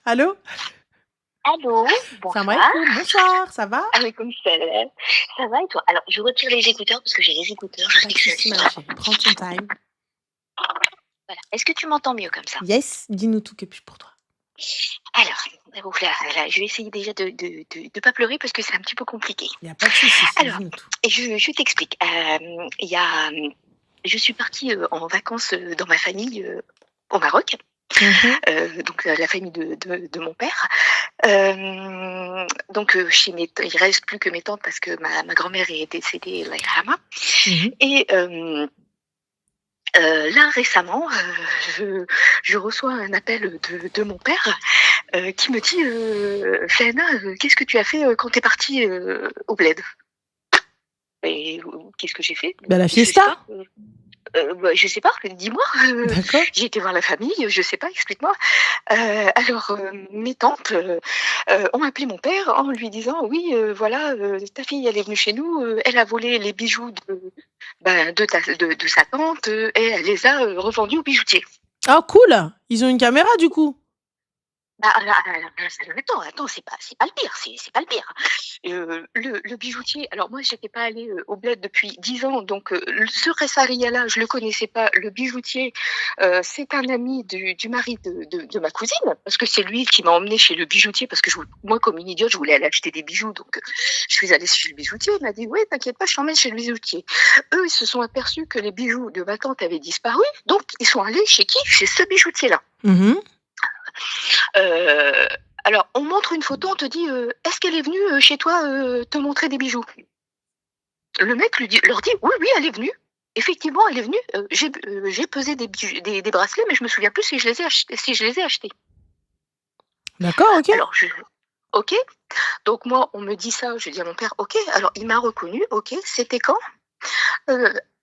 Allô? Allô, Salam bonsoir. alaikum, bonsoir, ça va? Alaikum salam. Ça va et toi? Alors, je retire les écouteurs parce que j'ai les écouteurs. Je Pas sais de que souci, ma chérie, prends ton time. voilà. Est-ce que tu m'entends mieux comme ça? Yes, dis-nous tout que puis pour toi. Alors, ouf là, je vais essayer déjà de pas pleurer parce que c'est un petit peu compliqué. Il y a pas de souci, Alors, dis-nous tout. je t'explique. Il y a, je suis partie en vacances dans ma famille au Maroc. Mhm, Donc la famille de mon père. Donc chez il reste plus que mes tantes parce que ma grand-mère est décédée, Allah yarhama. mhm. Et là récemment, je reçois un appel de mon père qui me dit Flana, qu'est-ce que tu as fait quand tu es partie au bled? Et qu'est-ce que j'ai fait? Bah, la Je sais fiesta, pas. Je sais pas, dis-moi. d'accord? J'ai été voir la famille, je sais pas, explique-moi. Alors, mes tantes ont appelé mon père en lui disant oui, voilà, ta fille, elle est venue chez nous, elle a volé les bijoux de sa tante et elle les a revendus au bijoutier. Oh, cool! Ils ont une caméra du coup? Attends, c'est pas le pire, c'est pas le pire. Le bijoutier, alors moi, j'étais pas allée au bled depuis 10 ans, donc ce Ressaria-là, je le connaissais pas. Le bijoutier, c'est un ami du mari de ma cousine, parce que c'est lui qui m'a emmenée chez le bijoutier, parce que moi, comme une idiote, je voulais aller acheter des bijoux, donc je suis allée chez le bijoutier. Il m'a dit, oui, t'inquiète pas, je t'emmène chez le bijoutier. Eux, ils se sont aperçus que les bijoux de ma tante avaient disparu, donc ils sont allés chez qui? Chez ce bijoutier-là. Mhm. Euh, alors, on montre une photo, on te dit est-ce qu'elle est venue chez toi te montrer des bijoux? Le mec leur dit oui, elle est venue. Effectivement, elle est venue. J'ai pesé des bracelets, mais je me souviens plus si je les ai achetés. D'accord, ok. Alors, ok. Donc moi, on me dit ça, je dis à mon père ok. Alors, il m'a reconnu, ok. C'était quand?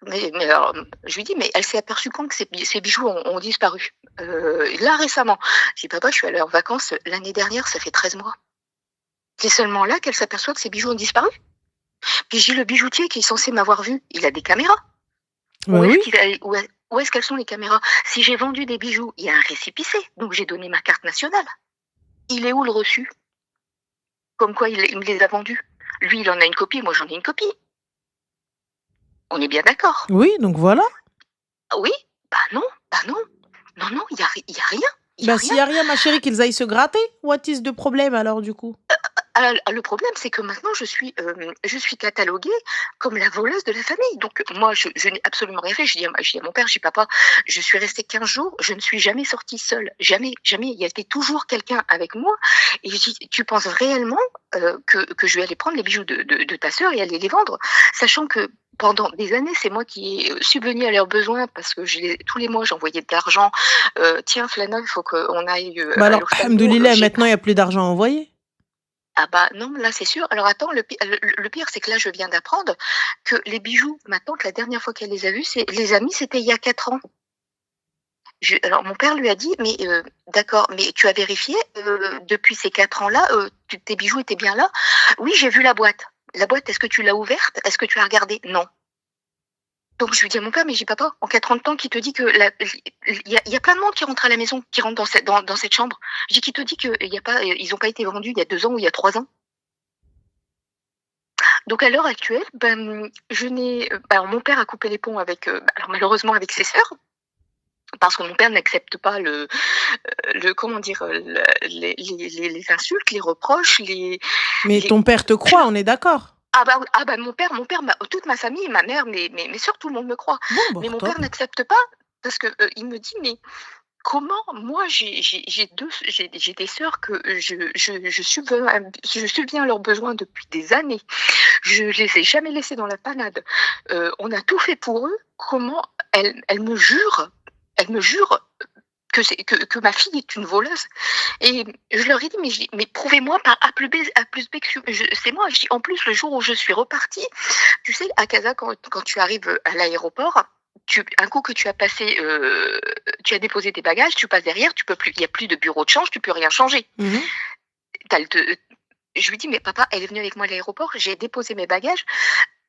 Mais alors, je lui dis, mais elle s'est aperçue quand que ces bijoux ont disparu? Là, récemment. Je dis, papa, je suis allée en vacances l'année dernière, ça fait 13 mois. C'est seulement là qu'elle s'aperçoit que ses bijoux ont disparu. Puis j'ai le bijoutier qui est censé m'avoir vu, il a des caméras. Bah oui. Où est-ce qu'elles sont les caméras? Si j'ai vendu des bijoux, il y a un récépissé, donc j'ai donné ma carte nationale. Il est où le reçu? Comme quoi il me les a vendus. Lui, il en a une copie, moi j'en ai une copie. On est bien d'accord? Oui, donc voilà. Oui? Bah non, non, il y a rien. Il y a Bah, rien. s'il y a rien, ma chérie, qu'ils aillent se gratter. What is the problème alors du coup? Le problème, c'est que maintenant, je suis cataloguée comme la voleuse de la famille. Donc, moi, je n'ai absolument rien fait. Je dis à mon père, je dis, papa, je suis restée 15 jours, je ne suis jamais sortie seule. Jamais, jamais. Il y avait toujours quelqu'un avec moi. Et je dis, tu penses réellement que je vais aller prendre les bijoux de ta sœur et aller les vendre? Sachant que pendant des années, c'est moi qui ai subvenu à leurs besoins parce que tous les mois, j'envoyais de l'argent. Tiens, Flana, il faut qu'on aille Bah à alors, l'ophtalmo. alhamdoulilah, maintenant il y a plus d'argent à envoyer. Ah bah non, là c'est sûr. Alors attends, le pire, c'est que là je viens d'apprendre que les bijoux, ma tante, la dernière fois qu'elle les a vus, les a mis, c'était il y a 4 ans. Alors mon père lui a dit, mais d'accord, mais tu as vérifié depuis ces 4 ans-là, tes bijoux étaient bien là? Oui, j'ai vu la boîte. La boîte, est-ce que tu l'as ouverte? Est-ce que tu as regardé? Non. Donc je lui dis à mon père, mais j'ai papa, en 4 ans de temps, qui te dit que il y a plein de monde qui rentre à la maison, qui rentre dans cette chambre. Je dis, qui te dit que il y a pas, ils n'ont pas été vendus il y a 2 ans ou il y a 3 ans? Donc à l'heure actuelle, mon père a coupé les ponts avec, alors malheureusement avec ses sœurs, parce que mon père n'accepte pas comment dire, les insultes, les reproches, Mais les. ton père te croit, on est d'accord? Mon père, toute ma famille, ma mère, mais surtout tout le monde me croit. Bon, bah Mais mon père top. n'accepte pas parce que il me dit, mais comment moi j'ai des sœurs que je subviens à leurs besoins depuis des années. Je les ai jamais laissés dans la panade. On a tout fait pour eux. Comment elle me jure que ma fille est une voleuse. Et je leur ai dit, mais prouvez-moi par A plus B que c'est moi. Je dis, en plus, le jour où je suis repartie, tu sais, à Casa, quand tu arrives à l'aéroport, un coup que tu as déposé tes bagages, tu passes derrière, tu peux plus, il n'y a plus de bureau de change, tu peux rien changer. Mhm. Je lui dis, mais papa, elle est venue avec moi à l'aéroport, j'ai déposé mes bagages,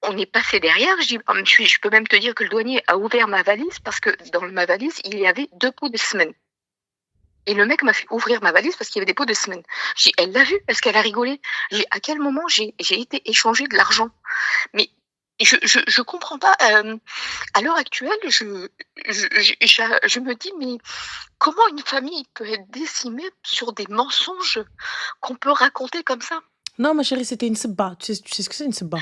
on est passé derrière, je peux même te dire que le douanier a ouvert ma valise parce que dans ma valise, il y avait 2 pots de semaine. Et le mec m'a fait ouvrir ma valise parce qu'il y avait des pots de semaine. J'ai dit, elle l'a vu parce qu'elle a rigolé. J'ai dit, à quel moment j'ai été échanger de l'argent? Mais je comprends pas. À l'heure actuelle, je me dis, mais comment une famille peut être décimée sur des mensonges qu'on peut raconter comme ça? Non, ma chérie, c'était une sebba. Tu sais ce que c'est une sebba?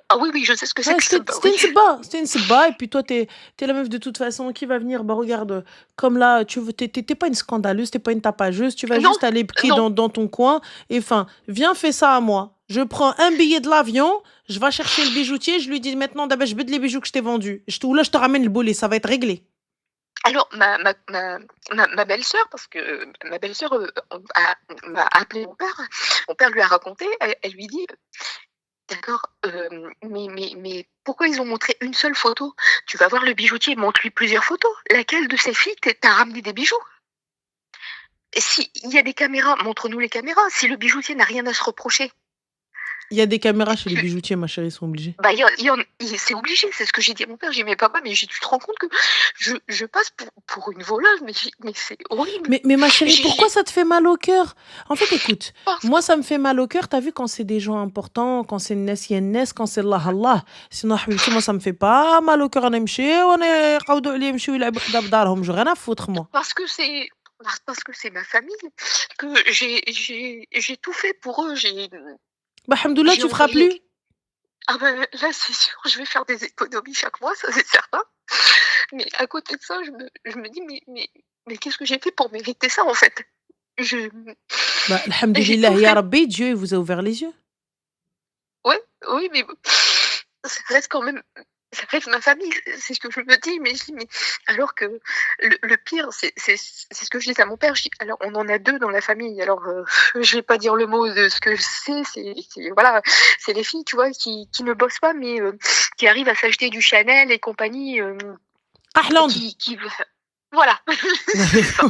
Ah oui, oui, je sais ce que c'est Ouais, que ça. Bah c'était oui. une sebba. C'était une sebba. Et puis toi, t'es la meuf de toute façon qui va venir. Bah regarde, comme là, t'es pas une scandaleuse, t'es pas une tapageuse. Tu vas Non, juste aller piquer non. dans ton coin. Et enfin, viens, fais ça à moi. Je prends un billet de l'avion, je vais chercher le bijoutier, je lui dis maintenant, d'abord, je bide les bijoux que je t'ai vendus. Ou là, je te ramène le bolé, ça va être réglé. Alors, ma belle-sœur, parce que ma belle-sœur m'a appelé mon père. Mon père lui a raconté. Elle lui dit, d'accord, mais pourquoi ils ont montré une seule photo? Tu vas voir le bijoutier, montre-lui plusieurs photos. Laquelle de ces filles t'as ramené des bijoux? Et si il y a des caméras, montre-nous les caméras. Si le bijoutier n'a rien à se reprocher. Il y a des caméras chez les bijoutiers, ma chérie, ils sont obligés. Bah, c'est obligé, c'est ce que j'ai dit à mon père. J'ai dit, mais papa, mais tu te rends compte que je passe pour une voleuse, mais c'est horrible. Mais ma chérie, pourquoi ça te fait mal au cœur? En fait, écoute, Parce moi, ça me fait mal au cœur. T'as vu quand c'est des gens importants, quand c'est une nes, quand c'est Allah, Allah. Sinon, habibti, moi, ça me fait pas mal au cœur. J'ai rien à foutre, moi. parce que c'est ma famille, que j'ai tout fait pour eux. Bah, alhamdoulilah, J'ai tu feras envoyé. plus. Ah ben là, c'est sûr, je vais faire des économies chaque mois, ça c'est certain. Mais à côté de ça, je me dis, mais qu'est-ce que j'ai fait pour mériter ça, en fait? Je Bah, j'ai alhamdoulilah, tout ya fait. Rabbi, Dieu, il vous a ouvert les yeux. Ouais, oui, mais ça reste quand même, ça reste ma famille, c'est ce que je me dis. Mais je dis, mais alors que le pire, c'est ce que je dis à mon père. Je dis, alors on en a 2 dans la famille. Alors je vais pas dire le mot de ce que je sais. Voilà, c'est les filles, tu vois, qui ne bossent pas, mais qui arrivent à s'acheter du Chanel et compagnie, Ahland. qui voilà. C'est ça.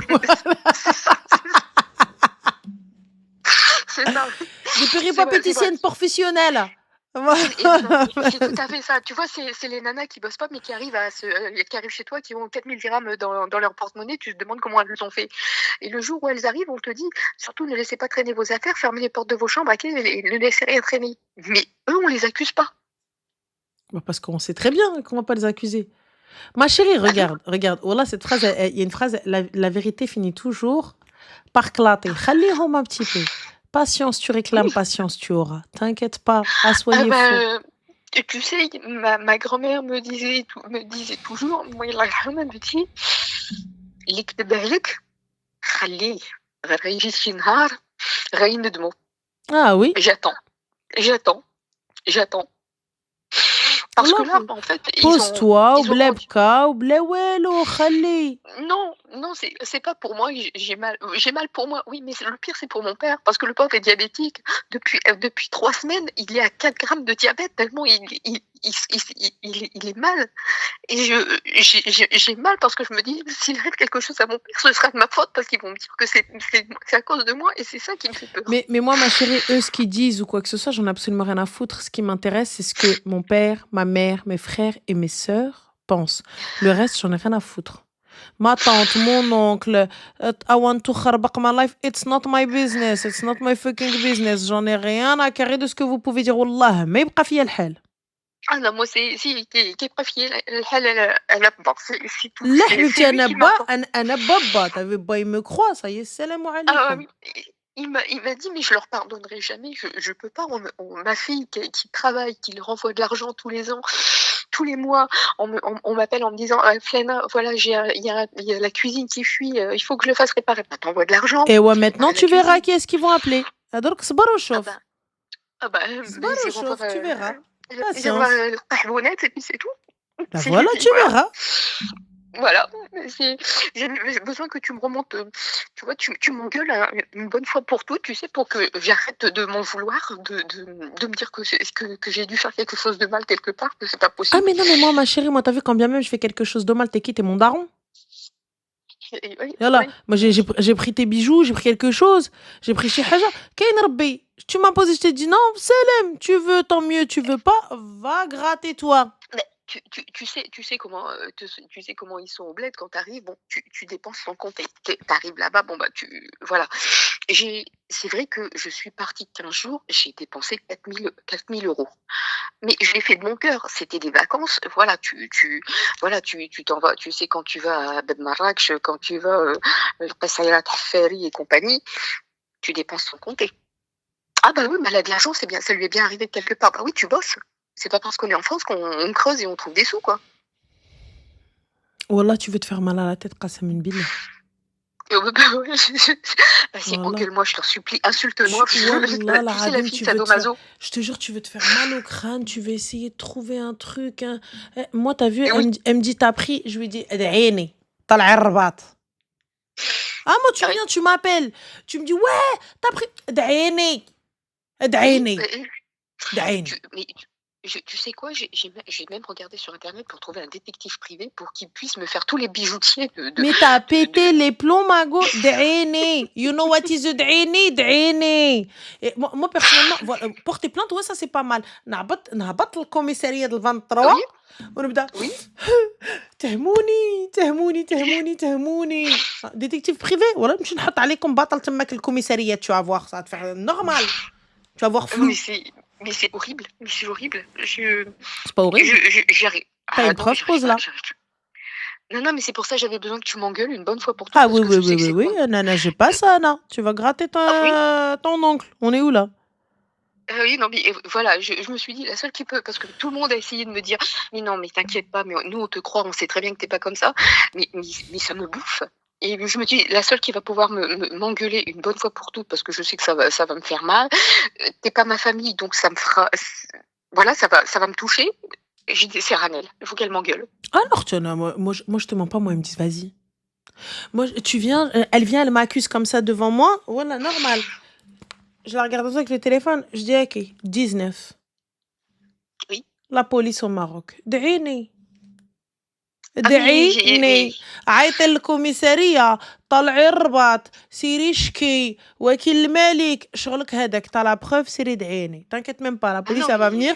C'est ça. Des péripatéticiennes professionnelles. C'est tout à fait ça. Tu vois, c'est les nanas qui bossent pas, mais qui arrivent qui arrivent chez toi, qui ont 4000 dirhams dans leur porte-monnaie. Tu te demandes comment elles ont fait. Et le jour où elles arrivent, on te dit, surtout ne laissez pas traîner vos affaires, fermez les portes de vos chambres, et ne laissez rien traîner. Mais eux, on les accuse pas. Bah, parce qu'on sait très bien qu'on va pas les accuser. Ma chérie, regarde. Voilà, cette phrase, il y a une phrase, la vérité finit toujours par clater. Khalihom un petit peu. Patience, tu réclames, patience, tu auras. T'inquiète pas, assoyez faux. Tu sais, ma grand-mère me disait toujours, moi, elle me dit, اللي كتب عليك خليه غير يجي شي نهار غيندمو. Ah oui. J'attends. Parce que là, en fait, pose-toi, ou blebka, ou blewelo, khali. Non, c'est pas pour moi. J'ai mal pour moi. Oui, mais le pire, c'est pour mon père, parce que le pauvre est diabétique. Depuis 3 semaines, il est à 4 grammes de diabète, tellement il est mal. Et j'ai mal parce que je me dis, s'il arrive quelque chose à mon père, ce sera de ma faute, parce qu'ils vont me dire que c'est à cause de moi, et c'est ça qui me fait peur. Mais moi, ma chérie, eux, ce qu'ils disent ou quoi que ce soit, j'en ai absolument rien à foutre. Ce qui m'intéresse, c'est ce que mon père, ma mère, mes frères et mes sœurs pensent. Le reste, j'en ai rien à foutre. Ma tante, mon oncle, I want to kharbaq my life, it's not my business, it's not my fucking business. J'en ai rien à carrer de ce que vous pouvez dire. Wallah, ما يبقى فيا الحال. Ah non, moi c'est كيبقى فيا الحال انا bon c'est tout. لا حبيبتي انا بابا. T'avais pas, il me croit, ça y est, salam alaikum. Il m'a dit, mais je leur pardonnerai jamais, je peux pas. Ma fille qui travaille, qui leur envoie de l'argent tous les ans, tous les mois, on m'appelle en me disant, Flena, voilà, il y a la cuisine qui fuit, il faut que je le fasse réparer. Bah, t'envoies de l'argent. Et ouais, maintenant tu verras qui est-ce qu'ils vont appeler. Donc Sbarouchof. Sbarouchof, tu verras. Ils envoient le tahbounette et puis c'est tout. Bah voilà, tu verras. Voilà, j'ai besoin que tu me remontes, tu vois, tu m'engueules une bonne fois pour toutes, tu sais, pour que j'arrête de m'en vouloir, de me dire que j'ai dû faire quelque chose de mal quelque part, que c'est pas possible. Ah mais non, mais moi, ma chérie, moi, t'as vu, quand bien même je fais quelque chose de mal, t'es qui? T'es mon daron. Voilà, moi j'ai pris tes bijoux, j'ai pris quelque chose, j'ai pris chez Haja. Kain Rabbi, tu m'as posé, je t'ai dit non, Salem, tu veux, tant mieux, tu veux pas, va gratter toi. Tu sais comment, tu sais comment ils sont au bled quand tu arrives, bon, tu dépenses sans compter. Tu arrives là-bas, bon, bah, voilà. C'est vrai que je suis partie 15 jours, j'ai dépensé 4 000 €. Mais je l'ai fait de mon cœur, c'était des vacances, voilà, voilà, tu t'en vas, tu sais, quand tu vas à Bab Marrakech, quand tu vas, Qessaïrat Hafari et compagnie, tu dépenses sans compter. Ah bah oui, mais elle a de l'argent, c'est bien, ça lui est bien arrivé de quelque part. Bah oui, tu bosses. C'est pas parce qu'on est en France qu'on creuse et on trouve des sous, quoi. Wallah, tu veux te faire mal à la tête, Qassam billah. Bah ouais, vas-y, Wallah. engueule-moi, je t'en supplie, insulte-moi. Wallah, la Tu sais, la Hadim, fille tu veux te faire... sadomaso. Je te jure, tu veux te faire mal au crâne, tu veux essayer de trouver un truc. Moi, t'as vu, Et oui, elle me dit, t'as pris. Je lui dis, Ad'aini, طلع الرباط. Ah, moi, tu ah oui. viens, tu m'appelles. Tu me dis, ouais, t'as pris. Ad'aini. Ad'aini. Ad'aini. Tu sais quoi, j'ai même regardé sur Internet pour trouver un détective privé pour qu'il puisse me faire tous les bijoutiers Mais t'as pété les plombs, Mago. D'Aini. You know what is d'Aini? D'Aini. Moi, personnellement, voilà, porter plainte, ouais, ça c'est pas mal. نهبط الكوميسارية de 23 Oui, ونبدا oui. تهموني. Détective privé, voilà, مش نحط عليكم بطل تماك الكوميسارية, tu vas voir, ça va te faire normal. Tu vas voir flou. Mais c'est horrible, mais c'est horrible. C'est pas horrible. J'arrive. T'as une preuve, pose-la. Non, mais c'est pour ça que j'avais besoin que tu m'engueules une bonne fois pour toutes. Ah oui, Nana, j'ai pas ça, non. Tu vas gratter ton oncle. On est où, là? Oui, non, mais voilà, je me suis dit, la seule qui peut, parce que tout le monde a essayé de me dire, mais non, mais t'inquiète pas, mais nous, on te croit, on sait très bien que t'es pas comme ça, mais ça me bouffe. Et je me dis, la seule qui va pouvoir m'engueuler une bonne fois pour toutes, parce que je sais que ça va me faire mal, t'es pas ma famille, donc ça me fera, voilà, ça va me toucher. J'ai dit, c'est Ranel, il faut qu'elle m'engueule. Alors, tu vois, moi, je te mens pas, moi, ils me disent, vas-y. Moi, tu viens, elle m'accuse comme ça devant moi, voilà, normal. Je la regarde avec le téléphone, je dis, ok, 19. Oui. La police au Maroc. دعيني. عيط الكوميسارية, طلعي الرباط, سيري شكي, وكيل الملك, شغلك هذاك, t'as la preuve, سيري دعيني. T'inquiète même pas, la police, elle va venir,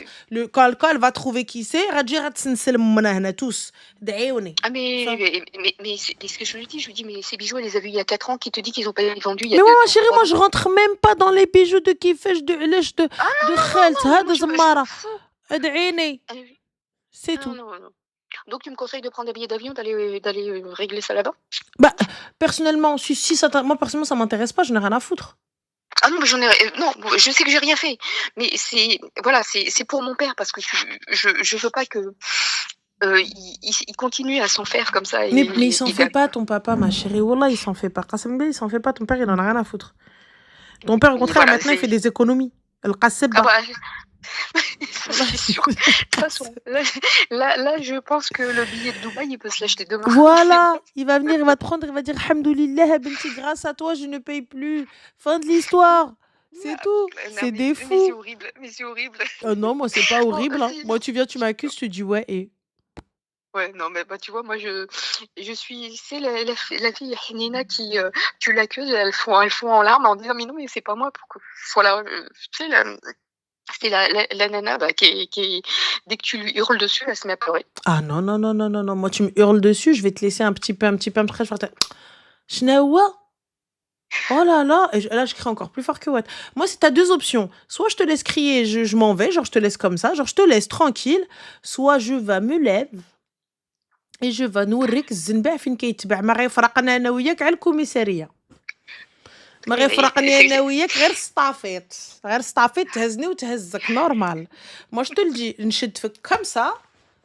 quand elle va trouver qui c'est, غتجي غتسنسل منا هنا tous. دعيوني. Ah mais ce que je lui dis, mais ces bijoux, elle les a vus il y a 4 ans, qui te dit qu'ils ont pas été vendus il y a 2 ans. Mais moi, chérie, moi, je rentre même pas dans les bijoux de Kifesh, de Elesh, de Khelt, هذا زمارة. ادعيني. C'est tout. Non. Donc tu me conseilles de prendre des billets d'avion, d'aller régler ça là-bas? Bah, personnellement, si ça moi, personnellement, ça m'intéresse pas, je n'ai rien à foutre. Ah non, mais non, je sais que j'ai rien fait, mais c'est pour mon père, parce que je veux pas que il continue à s'en faire comme ça. Mais il s'en fait pas, ton papa, ma chérie. Wallah, il s'en fait pas. Qassem billah, il s'en fait pas. Ton père, il en a rien à foutre. Ton père, au contraire, voilà, maintenant, il fait des économies. El Qassem. Ah bah, c'est sûr. De toute façon, là, je pense que le billet de Dubaï, il peut se l'acheter demain. Voilà, il va venir, il va te prendre, il va dire Alhamdoulilah, Benti, grâce à toi, je ne paye plus. Fin de l'histoire. C'est tout. C'est des fous. Mais c'est horrible. Non, moi, c'est pas horrible. Hein. Moi, tu viens, tu m'accuses, tu dis ouais et. Ouais, non, mais bah, tu vois, moi, je suis, c'est la fille Nina qui, tu l'accuses, elle fond en larmes en disant, mais non, mais c'est pas moi, pourquoi? Voilà, tu sais, c'est la nana, bah, qui, dès que tu lui hurles dessus, elle se met à pleurer. Ah non. Moi, tu me hurles dessus, je vais te laisser un petit peu après, je vais te Shnawa. Oh là là, et là, je crie encore plus fort que what. Moi, c'est t'as 2 options. Soit je te laisse crier, je m'en vais, genre, je te laisse comme ça, genre, je te laisse tranquille. Soit je vais me lève. Et je vais نوريك الزنبع فين كيتباع ما غيفرقنا انا وياك على الكوميساريه ما غيفرقني انا وياك غير السطافيط تهزني وتهزك نورمال moi je te le dis نشد فيك comme ça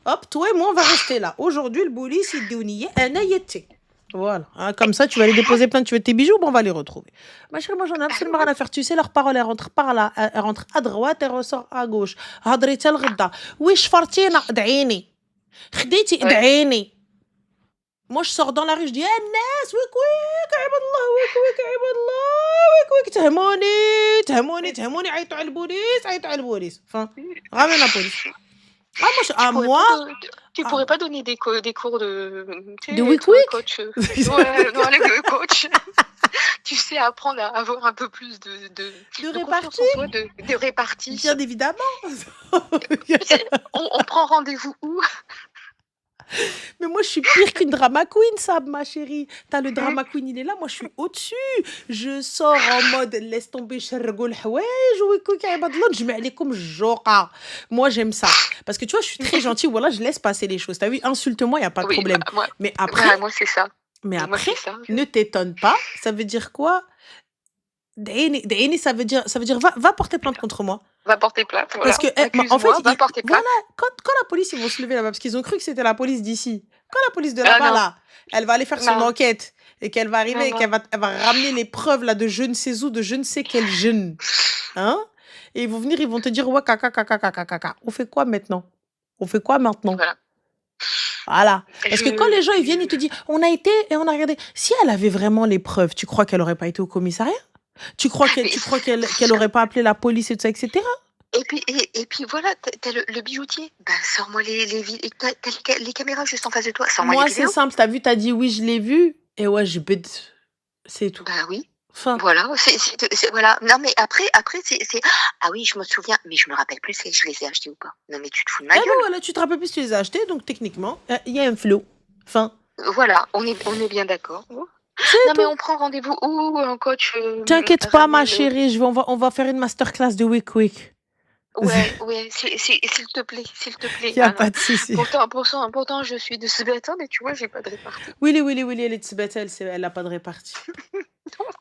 hop toi et moi on va rester là aujourd'hui le police يديو نيه انا يتي voilà hein, comme ça tu vas aller déposer plainte tu veux tes bijoux bon on va les retrouver ma chérie moi j'en ai absolument rien à faire tu sais leur parole elle rentre par là elle rentre à droite elle ressort à gauche هضري حتى الغدا ويش فرتينا دعيني خديتي ادعيني moi je sors dans la rue je dis الناس ويك عباد الله ويك تهموني عيطوا على البوليس enfin ramène la police moi tu pourrais pas donner des cours de wik coach. Ouais, non, le coach. Tu sais, à apprendre à avoir un peu plus De de confiance répartie, en soi, de répartie. bien évidemment. On prend rendez-vous où? Mais moi, je suis pire qu'une drama queen, Sab, ma chérie. T'as le Hein? drama queen, il est là. Moi, je suis au-dessus. Je sors en mode laisse tomber, شرقوا الحوايج ويكوك عباد الله نجمع عليكم الجوقة. Moi, j'aime ça. Parce que tu vois, je suis très gentille. Voilà, je laisse passer les choses. T'as vu, insulte-moi, il n'y a pas de Oui, problème. moi, Mais après, moi c'est ça. mais Moi après, c'est ça. ne t'étonne pas. Ça veut dire quoi? Daini, ça veut dire, va porter plainte contre moi. Va porter plainte, voilà. Parce que, en fait, Accuse-moi, va porter plainte. voilà, quand la police, ils vont se lever là-bas, parce qu'ils ont cru que c'était la police d'ici. Quand la police de Ah là-bas, non, là, elle va aller faire son non, enquête et qu'elle va arriver non, et non. qu'elle va, elle va ramener les preuves là de je ne sais où, de je ne sais quel jeune. Hein? Et ils vont venir, ils vont te dire, ouais, caca, caca, caca, caca. On fait quoi maintenant? On fait quoi maintenant? Voilà. Voilà. Parce que quand les gens, ils viennent, je- ils te disent, on a été et on a regardé. Si elle avait vraiment les preuves, tu crois qu'elle aurait pas été au commissariat? Tu crois Mais qu'elle aurait pas appelé la police et tout ça, etc. Et puis voilà, t'as le bijoutier. Ben, sors-moi t'as les caméras juste en face de toi. Sors-moi Moi, les c'est vidéos. simple. T'as vu, t'as dit oui, je l'ai vu. Et ouais, je bête. C'est tout. Bah oui. Fin. Voilà, voilà. Non, mais après, ah oui, je me souviens, mais je me rappelle plus si je les ai achetés ou pas. Non, mais tu te fous de ma Ah ben gueule. voilà, tu te rappelles plus si tu les as achetés, donc techniquement, il y a un flow. Fin. Voilà, on est bien d'accord. C'est Non, mais tout. on prend rendez-vous où un coach T'inquiète pas, ma ramène. chérie, on va faire une masterclass de Week Week. Ouais, s'il te plaît, s'il te plaît. Il n'y a Ah pas non. de souci. Pourtant, je suis de ce bâton, mais tu vois, j'ai pas de répartie. Willy, elle est de Sbata, elle n'a pas de répartie.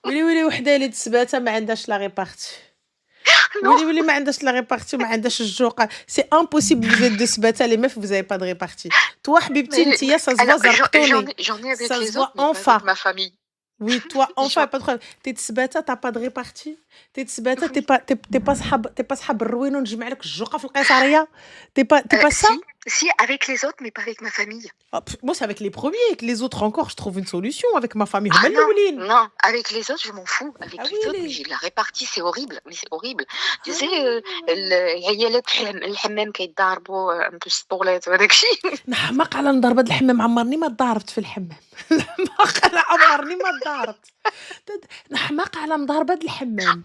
Willy, وحدة elle est de Sbata, ما عندهاش la répartie. Non, Willy, ما عندهاش la répartie, ما عندهاش الجوقة. C'est impossible, vous êtes de Sbata, les meufs, vous n'avez pas de répartie. Toi, Habibti, mais Ntia, ça se alors, voit zarptoni. j'en ai avec Ça se les voit autres, mais pas enfin. avec ma famille. Oui, toi, enfin, J'en- pas de problème. T'es تسباتة, t'as pas de répartie. T'es تسباتة, Oui. t'es pas صحاب الروينة ونجمع لك الجوقة في القيصرية. T'es pas ça? Si, avec les autres, mais pas avec ma famille. Ah, moi, c'est avec les premiers, avec les autres encore, je trouve une solution avec ma famille. Ah هما الأولين. non, avec les autres, je m'en fous. Avec Ah les oui, autres, mais les. j'ai de la répartie, c'est horrible. Mais c'est horrible. Tu sais, Ah. العيالات الحمام كيتضاربوا un peu سبورلات وهداك الشيء. نحماق على نضرب هاد الحمام، عمرني ما ضاربت في الحمام. نحماق على عمرني ما ضاربت. نحماق على مضاربة هاد الحمام.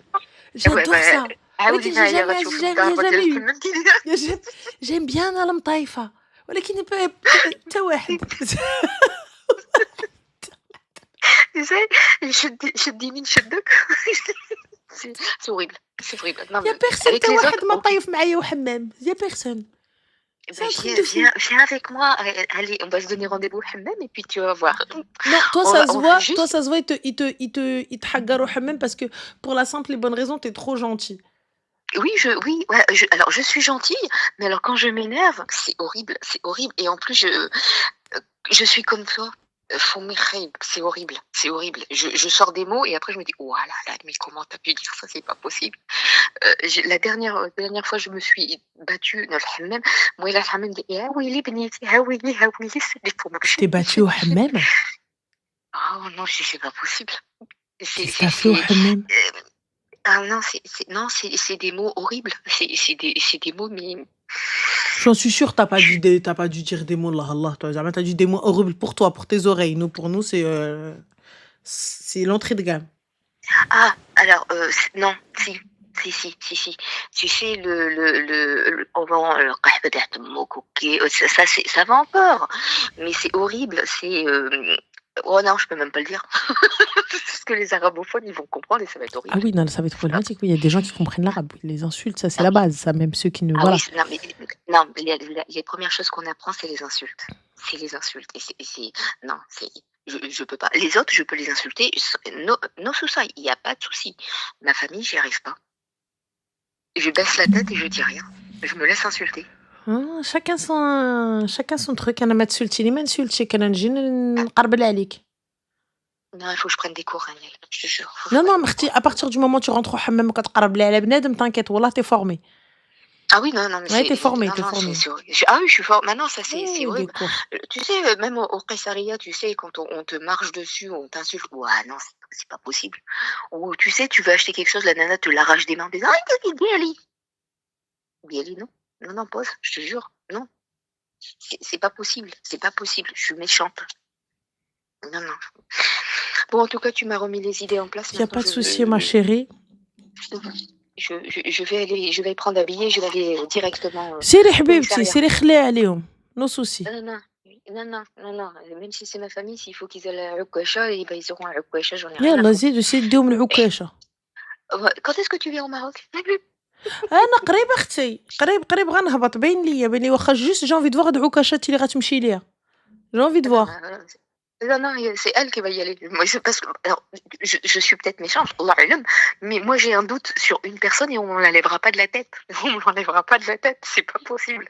J'adore ça. عاودي ولكن معايا jamais, غتشوفي jamais, الضربة ديال jamais eu. الحمام كي J'aime bien انا المطايفة، ولكن حتى واحد. Tu sais, يشد يمين شدك. C'est horrible. C'est horrible. Non, يا mais بيرسون avec حتى les واحد autres, ما ok. طايف معايا وحمام، يا بيرسون. C'est un truc de fou. Viens avec moi. Allez, on va se donner rendez-vous au hammam et puis tu vas voir. Non, toi On ça va- se on voit, va juste- toi ça se voit, il te hagar au hammam parce que pour la simple et bonne raison, t'es trop gentil. Oui, ouais, alors je suis gentille, mais alors quand je m'énerve, c'est horrible. Et en plus, je suis comme toi. C'est horrible. Je sors des mots et après je me dis, oh là là, mais comment t'as pu dire ça? C'est pas possible. La dernière fois, je me suis battue dans le hammam. Moi, là, le hammam dit, ah oui, les bniti, ah oui, c'est des pour Tu t'es battu au hammam? Oh non, c'est pas possible. Qu'est-ce que t'as fait au hammam? Ah non, c'est des mots horribles. C'est des mots, mais J'en suis sûre, t'as pas dû dire des mots, Allah, toi, jamais t'as dit des mots horribles pour toi, pour tes oreilles. Nous, pour nous, c'est l'entrée de gamme. ah, alors non, si. Tu sais comment le ça va encore, mais c'est horrible. Oh non, je peux même pas le dire parce que les arabophones ils vont comprendre et ça va être horrible. Ah oui, non, ça va être problématique. Oui, il y a des gens qui comprennent l'arabe. Les insultes, ça, c'est Ah la oui. base. Ça, même ceux qui ne. Ah Voilà. oui, non, les premières choses qu'on apprend, c'est les insultes. Non, je peux pas. Les autres, je peux les insulter. No souci, il n'y a pas de souci. Ma famille, j'y arrive pas. Je baisse la tête et je dis rien. Je me laisse insulter. chacun son truc. أنا ما تسولتيني ما نسولتش، أنا نجي نقربل عليك. Non, il faut que je prenne des cours, Raniel. Je te jure. Non, مرتي à partir du moment où tu rentres au hammam وكتقرب لي على بنادم، t'inquiète والله t'es formé. Ah oui, non, mais Ouais, t'es formé. Ah oui, je suis formée. Maintenant, ça, c'est Ouais, horrible. des cours. Tu sais, même au Qaysariya, tu sais, quand on te marche dessus, on t'insulte. Ouais, non, c'est pas possible. Ou tu sais, tu veux acheter quelque chose, la nana te l'arrache des mains en disant, ah, t'es Biali. Biali, non. Non, pause, je te jure. Non. C'est pas possible. Je suis méchante. Non. Bon, en tout cas, tu m'as remis les idées en place. Il n'y a Maintenant, pas de souci, ma chérie. je vais prendre un billet, je vais aller directement au سيري حبيبتي commissariat. سيري خلي عليهم نو سوسي. Non, non, non, non, non, non, même si c'est ma famille, s'il faut qu'ils aient la Ukasha, et ben, ils auront la Ukasha, j'en ai rien à يلا foutre. زيدوا سيديهم العكاشة. Quand est-ce que tu viens au Maroc? انا قريب اختي قريب غنهبط باين لي واخا جوست جي انفي دفوار هاد عكاشات اللي غتمشي ليا جي انفي دفوار. Non, non, c'est elle qui va y aller. Moi, parce que, alors, je suis peut-être méchante, Allah alam, mais moi j'ai un doute sur une personne et on ne l'enlèvera pas de la tête. On ne l'enlèvera pas de la tête, c'est pas possible.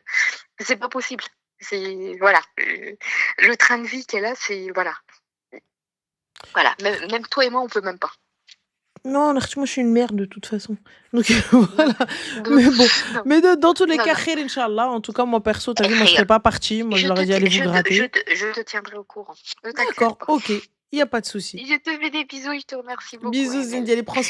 C'est pas possible. C'est, voilà. Le train de vie qu'elle a, c'est, voilà. Voilà. Même toi et moi, on peut même pas. Non, moi je suis une merde de toute façon. Donc voilà. Mais bon, mais dans tous les cas, khair, Inch'Allah. En tout cas, moi perso, t'as vu, moi je serais pas partie. Moi je leur ai dit allez vous gratter. Je te tiendrai au courant. D'accord, ok. Il n'y a pas de souci. Je te fais des bisous, je te remercie beaucoup. Bisous, Zindia, les prends